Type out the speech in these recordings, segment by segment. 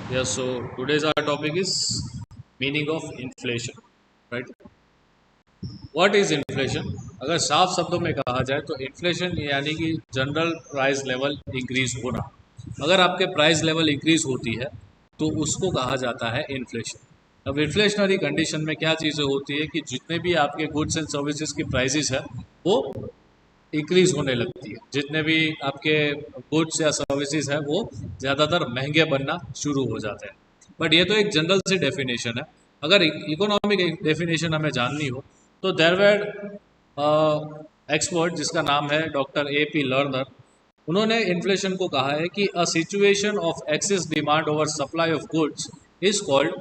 Yes, so today's our topic is meaning of inflation, right? What is inflation? अगर साफ शब्दों में कहा जाए तो इन्फ्लेशन यानी कि जनरल प्राइस लेवल इंक्रीज होना। अगर आपके प्राइस लेवल इंक्रीज होती है तो उसको कहा जाता है इन्फ्लेशन। अब इन्फ्लेशनरी कंडीशन में क्या चीज़ें होती है कि जितने भी आपके गुड्स एंड सर्विसेज की प्राइसेस है वो इंक्रीज होने लगती है। जितने भी आपके गुड्स या सर्विसेज है वो ज़्यादातर महंगे बनना शुरू हो जाते हैं। बट ये तो एक जनरल सी डेफिनेशन है। अगर इकोनॉमिक डेफिनेशन हमें जाननी हो तो देयर वेर एक्सपर्ट जिसका नाम है डॉक्टर A.P. लर्नर। उन्होंने इन्फ्लेशन को कहा है कि a situation of excess demand over supply of goods is called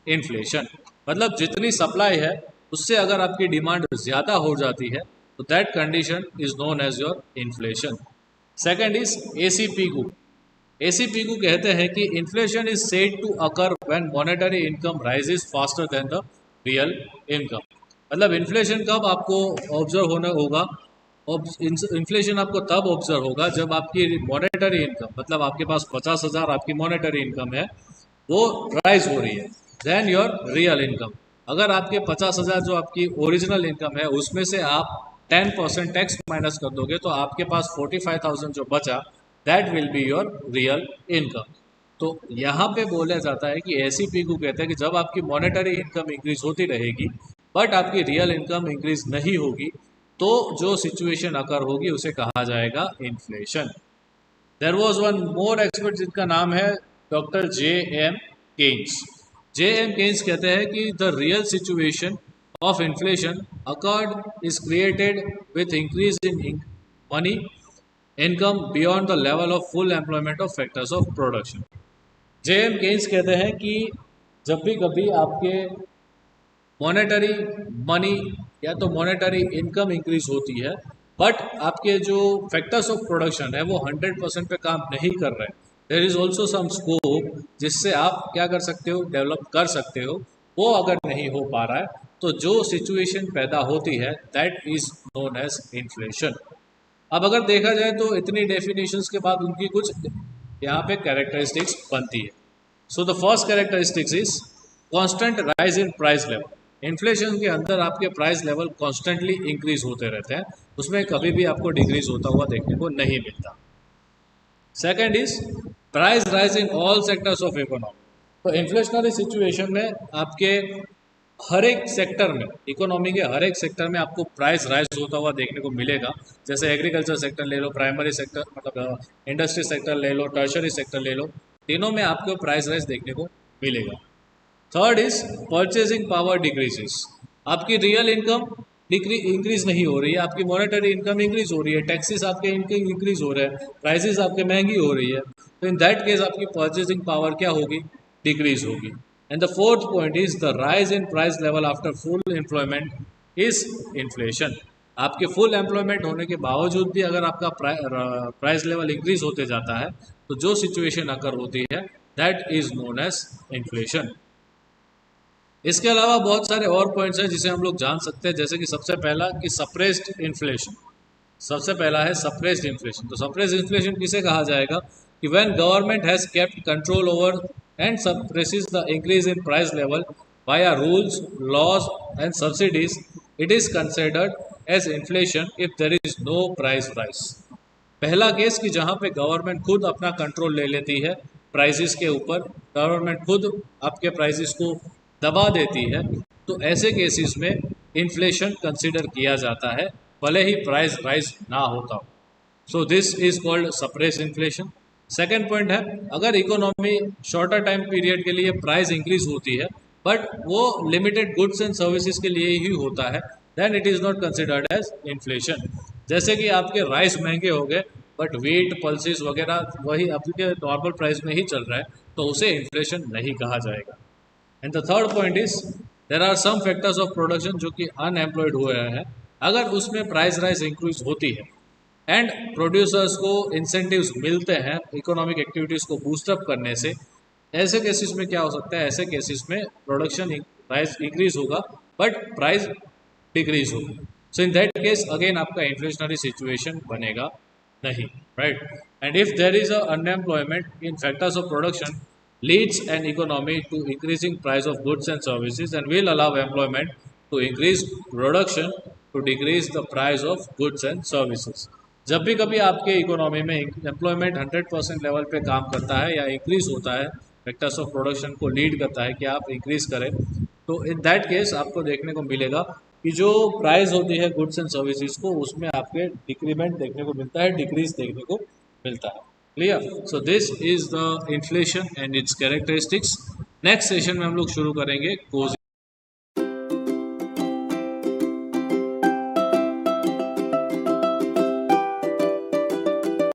inflation. मतलब जितनी सप्लाई है उससे अगर आपकी डिमांड ज़्यादा हो जाती है तो that condition is known as your inflation. Second is ACPQ। ACPQ कहते हैं कि inflation is said to occur when monetary income rises faster than the real income. मतलब इन्फ्लेशन कब आपको ऑब्जर्व होना होगा? इन्फ्लेशन आपको तब ऑब्जर्व होगा जब आपकी मॉनेटरी इनकम, मतलब आपके पास 50,000 आपकी मॉनेटरी इनकम है, वो राइज हो रही है देन योर रियल इनकम। अगर आपके 50,000 जो आपकी ओरिजिनल इनकम है उसमें से आप 10% टैक्स माइनस कर दोगे तो आपके पास 45,000 जो बचा that will be your real income. तो यहाँ पे बोला जाता है कि ACPQ कहते हैं कि जब आपकी मॉनेटरी इनकम इंक्रीज होती रहेगी बट आपकी रियल इनकम इंक्रीज नहीं होगी तो जो सिचुएशन अकर होगी उसे कहा जाएगा inflation. There was one more expert जिनका नाम है doctor J.M. Keynes. J.M. Keynes कहते हैं कि the real situation of inflation occurred is created with increase in money income beyond the level of full employment of factors of production. J.M. Keynes कहते हैं कि जब भी कभी आपके मॉनेटरी मनी या तो मॉनेटरी इनकम इंक्रीज होती है बट आपके जो फैक्टर्स ऑफ प्रोडक्शन है वो 100% पे काम नहीं कर रहे हैं, there is also some scope जिससे आप क्या कर सकते हो, डेवलप कर सकते हो। वो अगर नहीं हो पा रहा है तो जो सिचुएशन पैदा होती है that is known as inflation. अब अगर देखा जाए तो इतनी डेफिनेशंस के बाद उनकी कुछ यहाँ पे कैरेक्टरिस्टिक्स बनती है। So the first characteristics is constant rise in price level. Inflation के अंदर आपके प्राइस लेवल कॉन्स्टेंटली इंक्रीज होते रहते हैं, उसमें कभी भी आपको डिक्रीज होता हुआ देखने को नहीं मिलता। Second is price rise in all sectors of economy. तो इन्फ्लेशनरी सिचुएशन में आपके हर एक सेक्टर में, इकोनॉमी के हर एक सेक्टर में आपको प्राइस राइज होता हुआ देखने को मिलेगा। जैसे एग्रीकल्चर सेक्टर ले लो, प्राइमरी सेक्टर मतलब इंडस्ट्री सेक्टर ले लो, टर्शरी सेक्टर ले लो, तीनों में आपको प्राइस राइज देखने को मिलेगा। Third is purchasing power decreases. आपकी रियल इनकम इंक्रीज नहीं हो रही है, आपकी मॉनेटरी इनकम इंक्रीज हो रही है, टैक्सेस आपके इनकम इंक्रीज हो रहे हैं, प्राइसेस आपके महंगी हो रही है, तो इन दैट केस आपकी परचेजिंग पावर क्या होगी, डिक्रीज होगी। And the fourth point is the rise in price level after full employment is inflation. आपके फुल एम्प्लॉयमेंट होने के बावजूद भी अगर आपका प्राइस लेवल इंक्रीज होते जाता है तो जो सिचुएशन अकर होती है that is known as inflation. इसके अलावा बहुत सारे और पॉइंट्स हैं जिसे हम लोग जान सकते हैं, जैसे कि सबसे पहला कि सप्रेस्ड इन्फ्लेशन। सबसे पहला है सप्रेस्ड इन्फ्लेशन। तो सप्रेस्ड इन्फ्लेशन किसे कहा जाएगा कि when government has kept control over and suppresses the increase in price level via rules, laws and subsidies, it is considered as inflation if there is no price rise. पहला case कि जहां पे government खुद अपना control ले लेती है prices के ऊपर, गवर्नमेंट खुद आपके प्राइसेस को दबा देती है, तो ऐसे केसेस में इन्फ्लेशन कंसिडर किया जाता है भले ही प्राइस राइज ना होता हो। So this is called suppress inflation. Second point है अगर इकोनॉमी शॉर्टर टाइम पीरियड के लिए प्राइस इंक्रीज होती है बट वो लिमिटेड गुड्स एंड सर्विसेज के लिए ही होता है then it is not considered as inflation. जैसे कि आपके राइस महंगे हो गए बट वीट पल्सेस वगैरह वही आपके नॉर्मल प्राइस में ही चल रहा है तो उसे इन्फ्लेशन नहीं कहा जाएगा। And the third point is there are some factors of production जो कि अनएम्प्लॉयड हुए हैं, अगर उसमें प्राइस राइज इंक्रीज होती है एंड प्रोड्यूसर्स को इंसेंटिव्स मिलते हैं इकोनॉमिक एक्टिविटीज़ को बूस्टअप करने से, ऐसे केसेस में क्या हो सकता है, ऐसे केसेस में प्रोडक्शन प्राइस इंक्रीज होगा बट प्राइस डिक्रीज होगी। सो इन दैट केस अगेन आपका इन्फ्लेशनरी सिचुएशन बनेगा नहीं, right. And if there is unemployment in factors of production leads an economy to increasing price of goods and services and will allow employment to increase production to decrease the price of goods and services. जब भी कभी आपके economy में employment 100% level पे काम करता है या इंक्रीज होता है, फैक्टर्स ऑफ प्रोडक्शन को लीड करता है कि आप इंक्रीज करें, तो इन दैट केस आपको देखने को मिलेगा कि जो प्राइस होती है गुड्स एंड सर्विसेज को, उसमें आपके डिक्रीमेंट देखने को मिलता है, डिक्रीज देखने को मिलता है। Clear? So this is the inflation and it's characteristics. Next session में हम लोग शुरू करेंगे कोजी